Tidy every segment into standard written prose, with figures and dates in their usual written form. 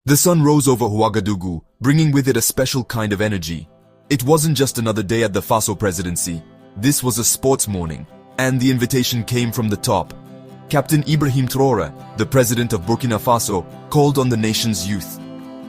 The sun rose over Ouagadougou, bringing with it a special kind of energy. It wasn't just another day at the Faso presidency. This was a sports morning, and the invitation came from the top. Captain Ibrahim Traoré, the president of Burkina Faso, called on the nation's youth.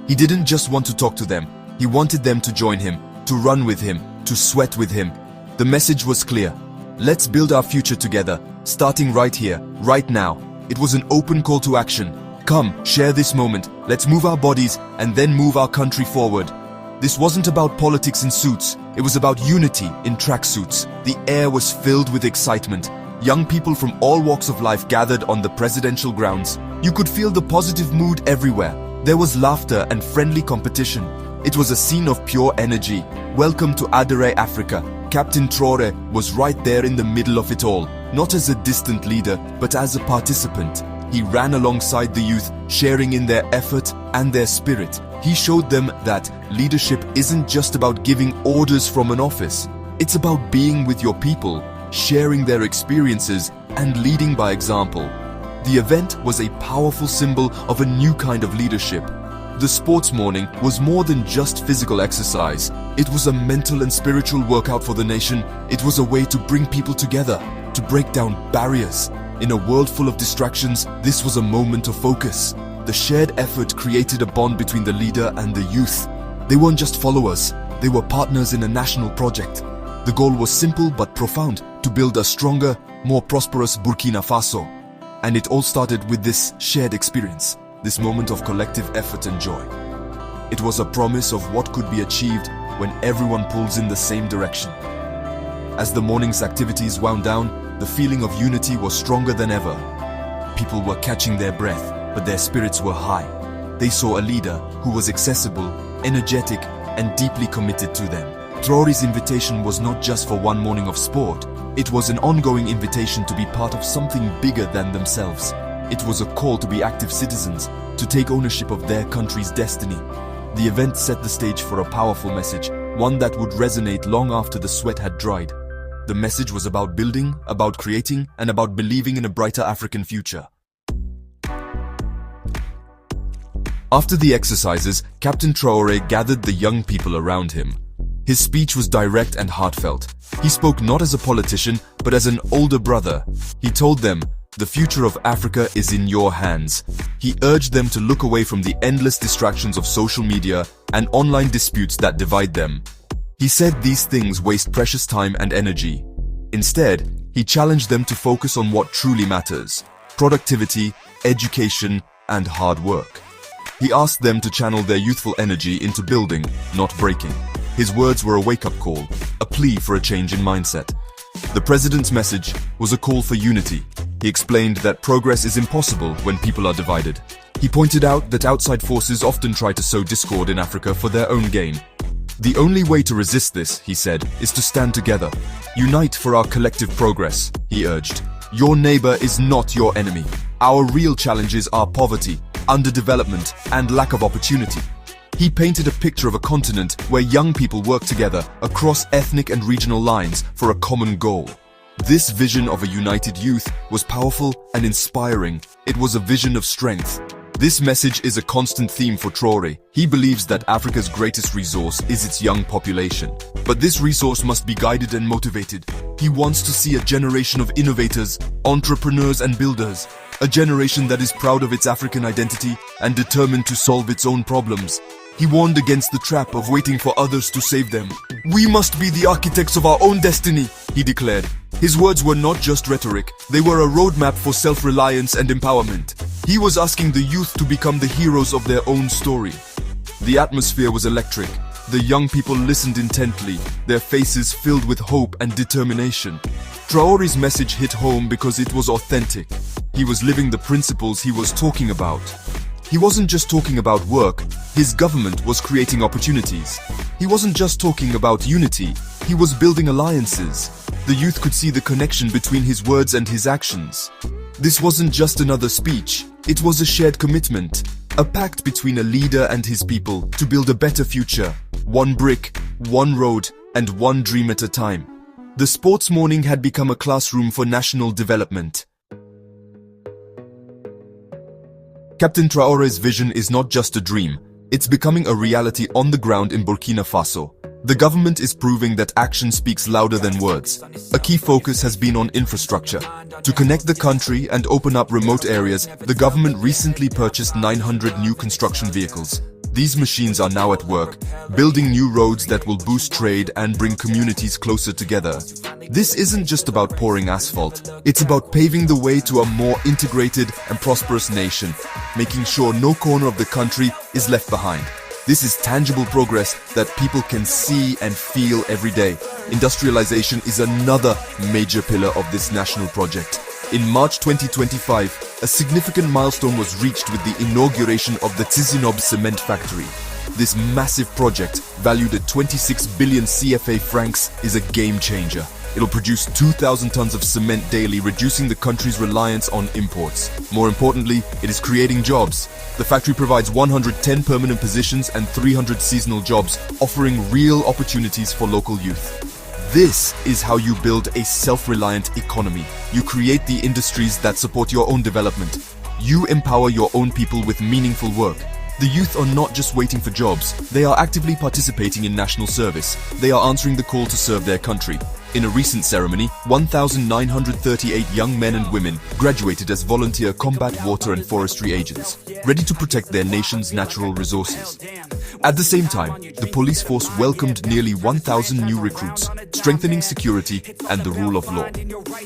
He didn't just want to talk to them, he wanted them to join him, to run with him, to sweat with him. The message was clear. Let's build our future together, starting right here, right now. It was an open call to action. Come, share this moment, let's move our bodies and then move our country forward. This wasn't about politics in suits, it was about unity in tracksuits. The air was filled with excitement. Young people from all walks of life gathered on the presidential grounds. You could feel the positive mood everywhere. There was laughter and friendly competition. It was a scene of pure energy. Welcome to Adere, Africa. Captain Traore was right there in the middle of it all, not as a distant leader, but as a participant. He ran alongside the youth, sharing in their effort and their spirit. He showed them that leadership isn't just about giving orders from an office. It's about being with your people, sharing their experiences, and leading by example. The event was a powerful symbol of a new kind of leadership. The sports morning was more than just physical exercise. It was a mental and spiritual workout for the nation. It was a way to bring people together, to break down barriers. In a world full of distractions, this was a moment of focus. The shared effort created a bond between the leader and the youth. They weren't just followers, they were partners in a national project. The goal was simple but profound, to build a stronger, more prosperous Burkina Faso. And it all started with this shared experience, this moment of collective effort and joy. It was a promise of what could be achieved when everyone pulls in the same direction. As the morning's activities wound down, the feeling of unity was stronger than ever. People were catching their breath, but their spirits were high. They saw a leader who was accessible, energetic, and deeply committed to them. Traore's invitation was not just for one morning of sport. It was an ongoing invitation to be part of something bigger than themselves. It was a call to be active citizens, to take ownership of their country's destiny. The event set the stage for a powerful message, one that would resonate long after the sweat had dried. The message was about building, about creating, and about believing in a brighter African future. After the exercises, Captain Traoré gathered the young people around him. His speech was direct and heartfelt. He spoke not as a politician, but as an older brother. He told them, "The future of Africa is in your hands." He urged them to look away from the endless distractions of social media and online disputes that divide them. He said these things waste precious time and energy. Instead, he challenged them to focus on what truly matters: productivity, education, and hard work. He asked them to channel their youthful energy into building, not breaking. His words were a wake-up call, a plea for a change in mindset. The president's message was a call for unity. He explained that progress is impossible when people are divided. He pointed out that outside forces often try to sow discord in Africa for their own gain. The only way to resist this, he said, is to stand together. Unite for our collective progress, he urged. Your neighbor is not your enemy. Our real challenges are poverty, underdevelopment, and lack of opportunity. He painted a picture of a continent where young people work together across ethnic and regional lines for a common goal. This vision of a united youth was powerful and inspiring. It was a vision of strength. This message is a constant theme for Traoré. He believes that Africa's greatest resource is its young population. But this resource must be guided and motivated. He wants to see a generation of innovators, entrepreneurs and builders. A generation that is proud of its African identity and determined to solve its own problems. He warned against the trap of waiting for others to save them. "We must be the architects of our own destiny," he declared. His words were not just rhetoric, they were a roadmap for self-reliance and empowerment. He was asking the youth to become the heroes of their own story. The atmosphere was electric. The young people listened intently, their faces filled with hope and determination. Traoré's message hit home because it was authentic. He was living the principles he was talking about. He wasn't just talking about work, his government was creating opportunities. He wasn't just talking about unity, he was building alliances. The youth could see the connection between his words and his actions. This wasn't just another speech, it was a shared commitment, a pact between a leader and his people to build a better future, one brick, one road, and one dream at a time. The sports morning had become a classroom for national development. Captain Traore's vision is not just a dream, it's becoming a reality on the ground in Burkina Faso. The government is proving that action speaks louder than words. A key focus has been on infrastructure. To connect the country and open up remote areas, the government recently purchased 900 new construction vehicles. These machines are now at work, building new roads that will boost trade and bring communities closer together. This isn't just about pouring asphalt, it's about paving the way to a more integrated and prosperous nation, making sure no corner of the country is left behind. This is tangible progress that people can see and feel every day. Industrialization is another major pillar of this national project. In March 2025, a significant milestone was reached with the inauguration of the Tizinob cement factory. This massive project, valued at 26 billion CFA francs, is a game changer. It'll produce 2,000 tons of cement daily, reducing the country's reliance on imports. More importantly, it is creating jobs. The factory provides 110 permanent positions and 300 seasonal jobs, offering real opportunities for local youth. This is how you build a self-reliant economy. You create the industries that support your own development. You empower your own people with meaningful work. The youth are not just waiting for jobs, they are actively participating in national service. They are answering the call to serve their country. In a recent ceremony, 1,938 young men and women graduated as volunteer combat water and forestry agents, ready to protect their nation's natural resources. At the same time, the police force welcomed nearly 1,000 new recruits, strengthening security and the rule of law.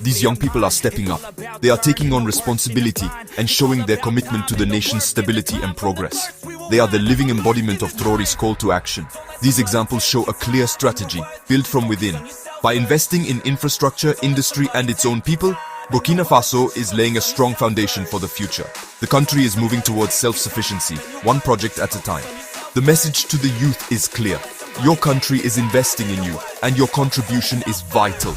These young people are stepping up. They are taking on responsibility and showing their commitment to the nation's stability and progress. They are the living embodiment of Traore's call to action. These examples show a clear strategy built from within. By investing in infrastructure, industry and its own people, Burkina Faso is laying a strong foundation for the future. The country is moving towards self-sufficiency, one project at a time. The message to the youth is clear. Your country is investing in you, and your contribution is vital.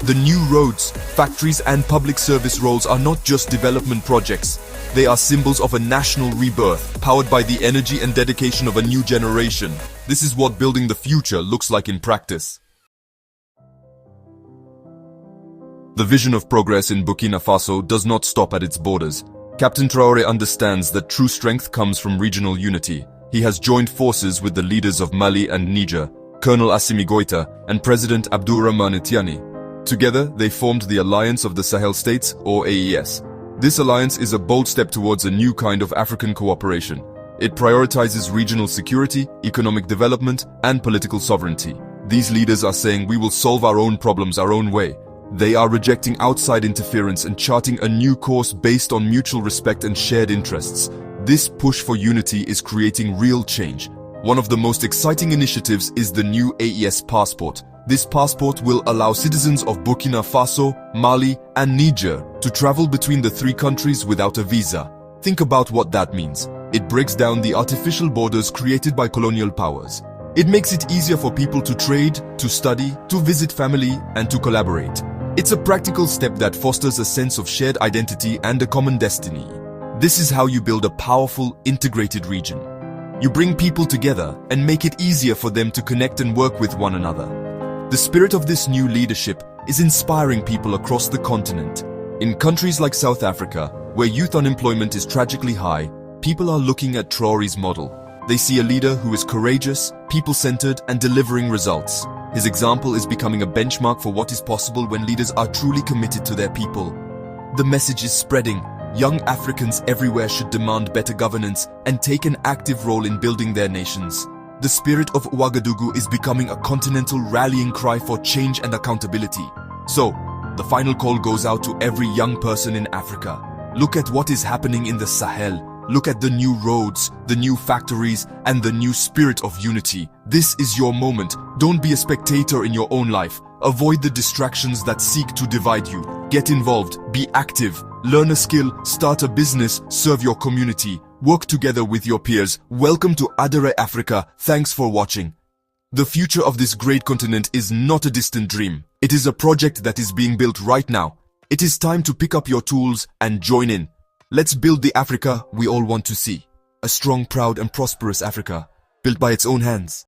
The new roads, factories and public service roles are not just development projects. They are symbols of a national rebirth, powered by the energy and dedication of a new generation. This is what building the future looks like in practice. The vision of progress in Burkina Faso does not stop at its borders. Captain Traoré understands that true strength comes from regional unity. He has joined forces with the leaders of Mali and Niger, Colonel Assimi Goïta and President Abdourahmane Tiani. Together, they formed the Alliance of the Sahel States, or AES. This alliance is a bold step towards a new kind of African cooperation. It prioritizes regional security, economic development, and political sovereignty. These leaders are saying we will solve our own problems our own way. They are rejecting outside interference and charting a new course based on mutual respect and shared interests. This push for unity is creating real change. One of the most exciting initiatives is the new AES passport. This passport will allow citizens of Burkina Faso, Mali, and Niger to travel between the three countries without a visa. Think about what that means. It breaks down the artificial borders created by colonial powers. It makes it easier for people to trade, to study, to visit family, and to collaborate. It's a practical step that fosters a sense of shared identity and a common destiny. This is how you build a powerful, integrated region. You bring people together and make it easier for them to connect and work with one another. The spirit of this new leadership is inspiring people across the continent. In countries like South Africa, where youth unemployment is tragically high, people are looking at Traoré's model. They see a leader who is courageous, people-centered, and delivering results. His example is becoming a benchmark for what is possible when leaders are truly committed to their people. The message is spreading. Young Africans everywhere should demand better governance and take an active role in building their nations. The spirit of Ouagadougou is becoming a continental rallying cry for change and accountability. So, the final call goes out to every young person in Africa. Look at what is happening in the Sahel. Look at the new roads, the new factories, and the new spirit of unity. This is your moment. Don't be a spectator in your own life. Avoid the distractions that seek to divide you. Get involved, be active, learn a skill, start a business, serve your community, work together with your peers. Welcome to Adere Africa. Thanks for watching. The future of this great continent is not a distant dream. It is a project that is being built right now. It is time to pick up your tools and join in. Let's build the Africa we all want to see. A strong, proud and prosperous Africa, built by its own hands.